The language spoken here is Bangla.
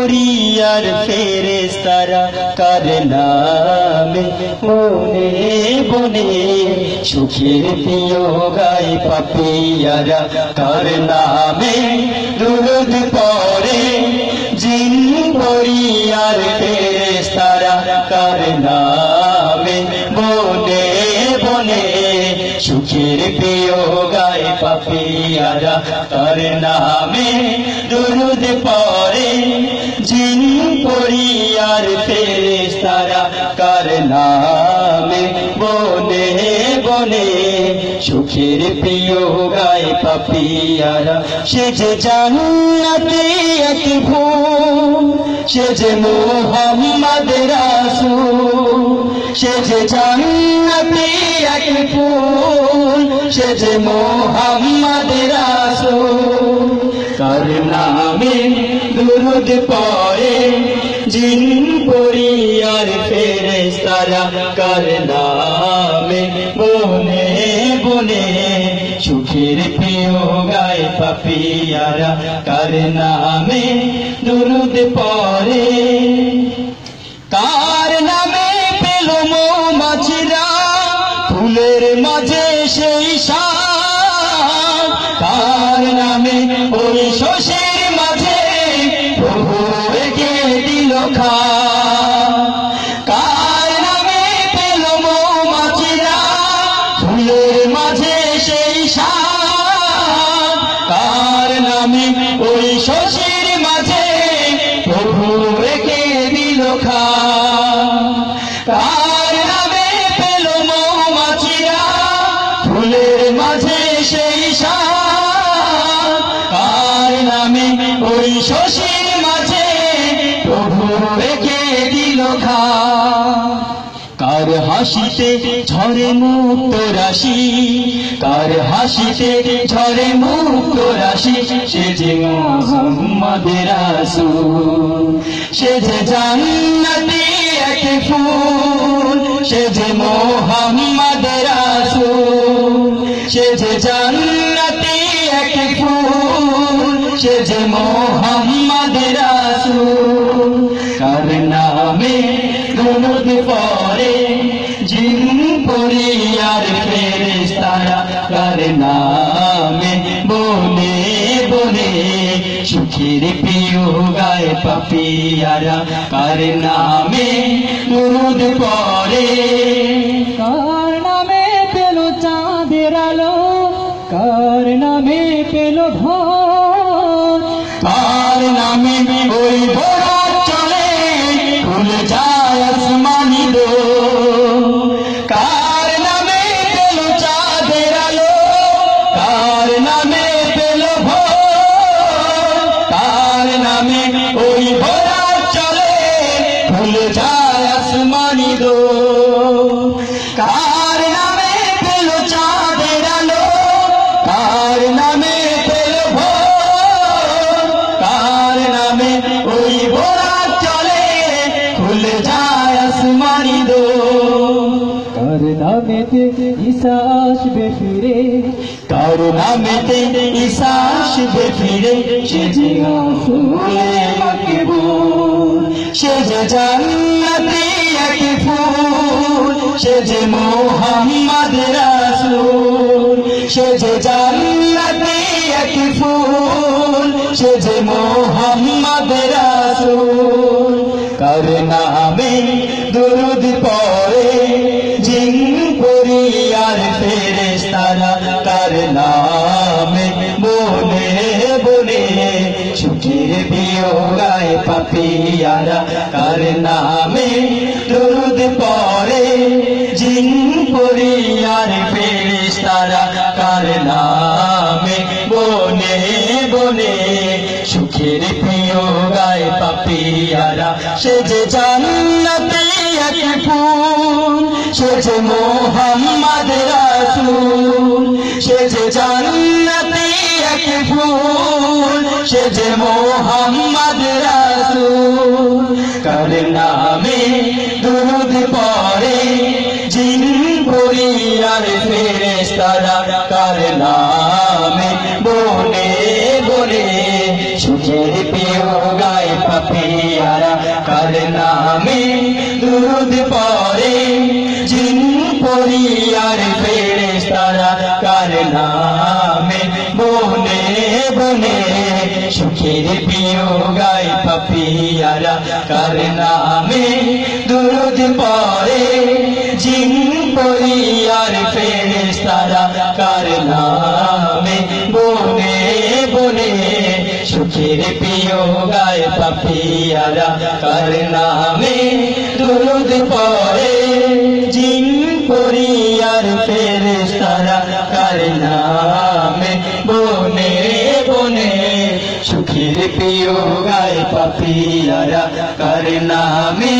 পরিয়ার ফেরেশতারা কার নামে বনে বনে সুখের প্রিয় গায় পাপিয়ারা কার নামে দুরূদ পড়ে জিন পরিয়ার ফেরেশতারা কার নামে বনে বনে সুখের প্রিয় গায় পাপিয়ারা কার নামে দুরূদ পড়ে জিন পরিয়ার ফেরেশতারা কার নামে বনে বনে সুখের প্রিয় গায় পাপিয়ারা সে যে জান্নাতে এক ফুল সে যে মুহাম্মদ রাসূল সে যে জান্নাতে এক ফুল সে যে মুহাম্মদ রাসূল কার নামে দুরূদ পড়ে জিন পরিয়ার ফেরেশতারা কার নামে বনে বনে সুখের প্রিয় গায় পাপিয়ারা কার নামে দুরূদ পড়ে কার নামে পেল মৌমাছিরা ফুলের মাঝে সেই শান কার নামে ওই শস্যের মাঝে প্রভু রেখে দিল কার নামে পেল মৌমাছিরা ফুলের মাঝে সেই শান কার নামে ওই শস্যের মাঝে প্রভু রেখে দিল কার নামে পেল মৌমাছিরা ফুলের মাঝে সেই শান কার নামে ওই শস্যের মাঝে প্রভু রেখে দিল কার হাসিতে ঝরে মুক্ত রাশি কার হাসিতে ঝরে মুক্ত রাশি সে যে মুহাম্মদ রাসূল সে যে জান্নাতি এক ফুল সে যে মুহাম্মদ রাসূল সে যে জান্নাতি এক ফুল সে যে মুহাম্মদ রাসূল কার নামে দুরূদ পড়ে জিন পরিয়ার ফেরেশতারা কার নামে বনে বনে সুখের প্রিয় গায় পাপিয়ারা কার নামে দুরূদ পড়ে কার নামে পেল চাঁদের আলো কার নামে পেল ভোর কার নামে ওই ভোরা চলে খুলে যায় আসমানি দোর কার নামে পেল চাঁদের আলো কার নামে পেল ভোর কার নামে ওই ভোরা চলে খুলে যায় আসমানি দোর কার নামে পেল চাঁদের আলো কার নামে পেল ভোর কার নামে ওই ভোরা চলে খুলে যায় আসমানি দোর কার নামেতে ঈসা আসবে ফিরে কার নামেতে ঈসা আসবে ফিরে সে যে রাসূলে মাকবুল সে যে জান্নাতি এক ফুল সে যে মুহাম্মদ রাসূল সে যে জান্নাতি এক ফুল সে যে মুহাম্মদ রাসূল কার নামে দুরূদ পড়ে জিন পরিয়ার ফেরেশতারা কার নামে বনে বনে সুখের প্রিয় গায় পাপিয়ারা কার নামে দুরূদ পড়ে জিন পরিয়ার ফেরেশতারা কার নামে বনে বনে সুখের প্রিয় গায় পাপিয়ারা সে যে জান্নাতে এক ফুল সে যে মুহাম্মদ রাসূল সে যে জান্নাতে এক ফুল সে যে মুহাম্মদ রাসূল কার নামে দুরূদ পড়ে জিন পরিয়ার ফেরেশতারা কার নামে বনে বনে সুখের প্রিয় গায় পাপি দুরুদ পড়ে জিন পরি আর ফেরেশতারা কার নামে বনে বনে সুখের প্রিয় গায় পাপিয়ারা কার নামে দুরুদ পড়ে জিন পরি আর ফেরেশতারা কার নামে বনে বনে সুখের প্রিয় গায় পাপিয়ারা কার নামে দুরুদ পড়ে জিন পরি আর ফেরেশতারা কার নামে বনে বনে সুখের প্রিয় গায় পাপিয়ারা কার নামে